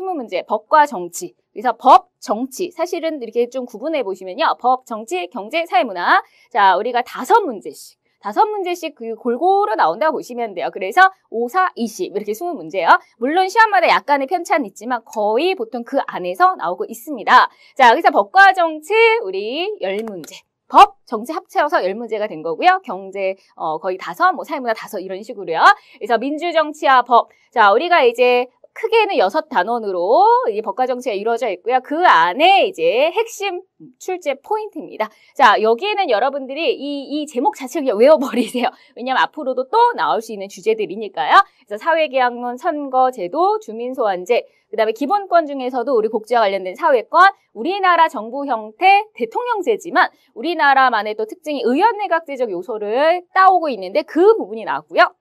20문제, 법과 정치. 그래서 법, 정치. 사실은 이렇게 좀 구분해 보시면요. 법, 정치, 경제, 사회문화. 자, 우리가 5문제씩. 5문제씩 그 골고루 나온다고 보시면 돼요. 그래서 5, 4, 20 이렇게 20문제예요. 물론 시험마다 약간의 편차는 있지만 거의 보통 그 안에서 나오고 있습니다. 자, 그래서 법과 정치 우리 10문제. 법, 정치 합쳐서 10문제가 된 거고요. 경제 거의 5, 뭐 사회문화 5 이런 식으로요. 그래서 민주정치와 법. 자, 우리가 이제 크게는 6단원으로 이 법과 정치가 이루어져 있고요. 그 안에 이제 핵심 출제 포인트입니다. 자, 여기에는 여러분들이 이 제목 자체를 그냥 외워버리세요. 왜냐하면 앞으로도 또 나올 수 있는 주제들이니까요. 그래서 사회계약론, 선거제도, 주민소환제, 그 다음에 기본권 중에서도 우리 복지와 관련된 사회권, 우리나라 정부 형태, 대통령제지만 우리나라만의 또 특징이 의원내각제적 요소를 따오고 있는데 그 부분이 나왔고요.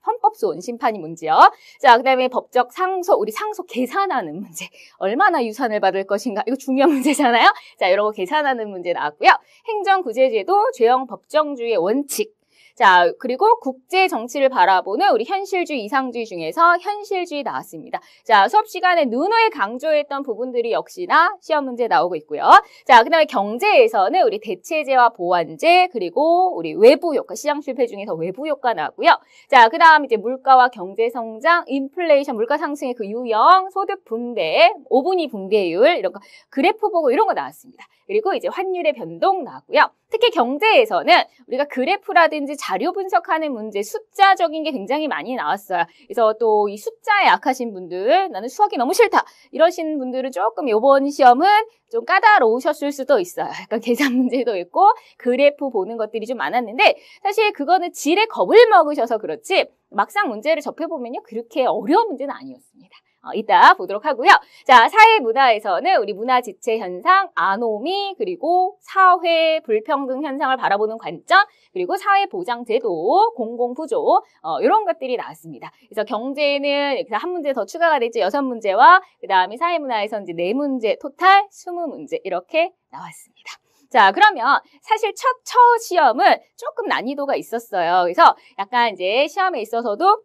헌법소원 심판이 문제요. 자, 그 다음에 법적 상속, 우리 상속 계산하는 문제. 얼마나 유산을 받을 것인가. 이거 중요한 문제잖아요. 자, 이런 거 계산하는 문제 나왔고요. 행정구제제도, 죄형 법정주의의 원칙. 자, 그리고 국제 정치를 바라보는 우리 현실주의, 이상주의 중에서 현실주의 나왔습니다. 자, 수업 시간에 누누이 강조했던 부분들이 역시나 시험 문제 나오고 있고요. 자, 그 다음에 경제에서는 우리 대체제와 보완제, 그리고 우리 외부 효과, 시장 실패 중에서 외부 효과 나왔고요. 자, 그 다음 이제 물가와 경제 성장, 인플레이션, 물가 상승의 그 유형, 소득 분배, 5분위 붕괴율, 이런 거, 그래프 보고 이런 거 나왔습니다. 그리고 이제 환율의 변동 나왔고요. 특히 경제에서는 우리가 그래프라든지 자료 분석하는 문제, 숫자적인 게 굉장히 많이 나왔어요. 그래서 또 이 숫자에 약하신 분들, 나는 수학이 너무 싫다 이러신 분들은 조금 이번 시험은 좀 까다로우셨을 수도 있어요. 약간 계산 문제도 있고 그래프 보는 것들이 좀 많았는데 사실 그거는 질에 겁을 먹으셔서 그렇지 막상 문제를 접해보면요. 그렇게 어려운 문제는 아니었습니다. 이따 보도록 하고요. 자, 사회문화에서는 우리 문화지체 현상, 아노미, 그리고 사회 불평등 현상을 바라보는 관점, 그리고 사회보장제도, 공공부조, 이런 것들이 나왔습니다. 그래서 경제는 여기서 한 문제 더 추가가 됐죠. 6문제와 그 다음에 사회문화에서 이제 4문제, 토탈 20문제 이렇게 나왔습니다. 자, 그러면 사실 첫 시험은 조금 난이도가 있었어요. 그래서 약간 이제 시험에 있어서도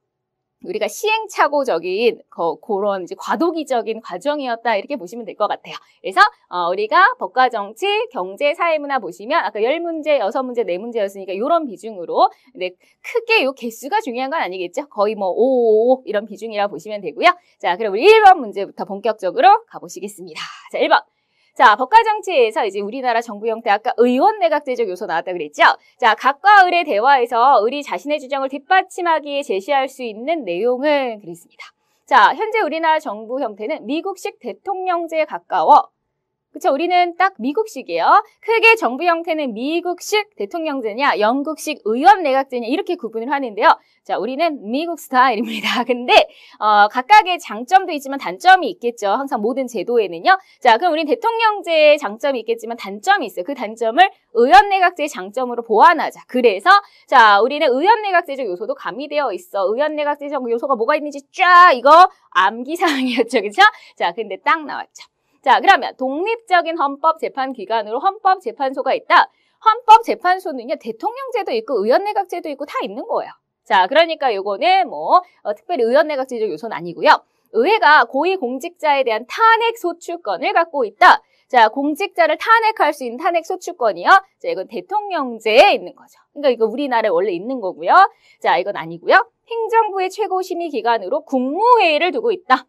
우리가 시행착오적인 그런 이제 과도기적인 과정이었다 이렇게 보시면 될 것 같아요. 그래서 우리가 법과 정치, 경제, 사회문화 보시면 아까 10문제, 6문제, 4문제였으니까 이런 비중으로 근데 크게 요 개수가 중요한 건 아니겠죠? 거의 뭐 5, 이런 비중이라고 보시면 되고요. 자, 그럼 우리 1번 문제부터 본격적으로 가보시겠습니다. 자, 1번. 자, 법과 정치에서 이제 우리나라 정부 형태 아까 의원 내각제적 요소 나왔다 그랬죠? 자, 각과 을의 대화에서 을이 자신의 주장을 뒷받침하기에 제시할 수 있는 내용을 그랬습니다. 자, 현재 우리나라 정부 형태는 미국식 대통령제에 가까워. 그쵸? 우리는 딱 미국식이에요. 크게 정부 형태는 미국식 대통령제냐, 영국식 의원 내각제냐 이렇게 구분을 하는데요. 자, 우리는 미국 스타일입니다. 근데 각각의 장점도 있지만 단점이 있겠죠. 항상 모든 제도에는요. 자, 그럼 우리는 대통령제의 장점이 있겠지만 단점이 있어요. 그 단점을 의원 내각제의 장점으로 보완하자. 그래서 자, 우리는 의원 내각제적 요소도 가미되어 있어. 의원 내각제적 요소가 뭐가 있는지 쫙 이거 암기사항이었죠. 그쵸? 자, 근데 딱 나왔죠. 자, 그러면 독립적인 헌법재판기관으로 헌법재판소가 있다. 헌법재판소는요, 대통령제도 있고 의원내각제도 있고 다 있는 거예요. 자, 그러니까 요거는 뭐 특별히 의원내각제적 요소는 아니고요. 의회가 고위공직자에 대한 탄핵소추권을 갖고 있다. 자, 공직자를 탄핵할 수 있는 탄핵소추권이요. 자, 이건 대통령제에 있는 거죠. 그러니까 이거 우리나라에 원래 있는 거고요. 자, 이건 아니고요. 행정부의 최고심의기관으로 국무회의를 두고 있다.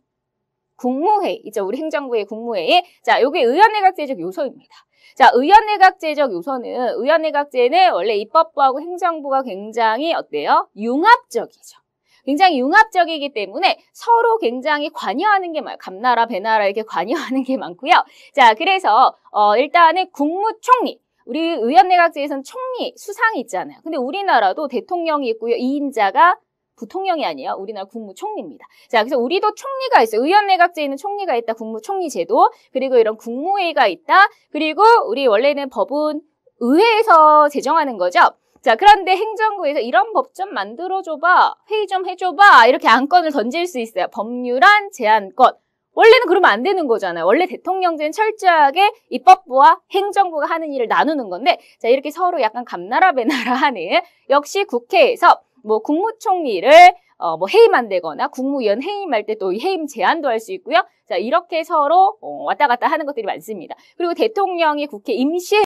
국무회의, 있죠. 우리 행정부의 국무회의. 자, 요게 의원내각제적 요소입니다. 자, 의원내각제적 요소는, 의원내각제는 원래 입법부하고 행정부가 굉장히 어때요? 융합적이죠. 굉장히 융합적이기 때문에 서로 굉장히 관여하는 게 많아요. 감나라, 배나라 이렇게 관여하는 게 많고요. 자, 그래서 일단은 국무총리. 우리 의원내각제에서는 총리, 수상이 있잖아요. 근데 우리나라도 대통령이 있고요. 2인자가 부통령이 아니에요. 우리나라 국무총리입니다. 자, 그래서 우리도 총리가 있어요. 의원내각제에는 총리가 있다. 국무총리제도. 그리고 이런 국무회의가 있다. 그리고 우리 원래는 법은 의회에서 제정하는 거죠. 자, 그런데 행정부에서 이런 법 좀 만들어줘봐. 회의 좀 해줘봐. 이렇게 안건을 던질 수 있어요. 법률안 제안권. 원래는 그러면 안 되는 거잖아요. 원래 대통령제는 철저하게 입법부와 행정부가 하는 일을 나누는 건데, 자, 이렇게 서로 약간 감나라 배나라 하는, 역시 국회에서 뭐 국무총리를 뭐 해임한다거나 국무위원 해임할 때 또 해임 제안도 할 수 있고요. 자, 이렇게 서로 왔다 갔다 하는 것들이 많습니다. 그리고 대통령이 국회 임시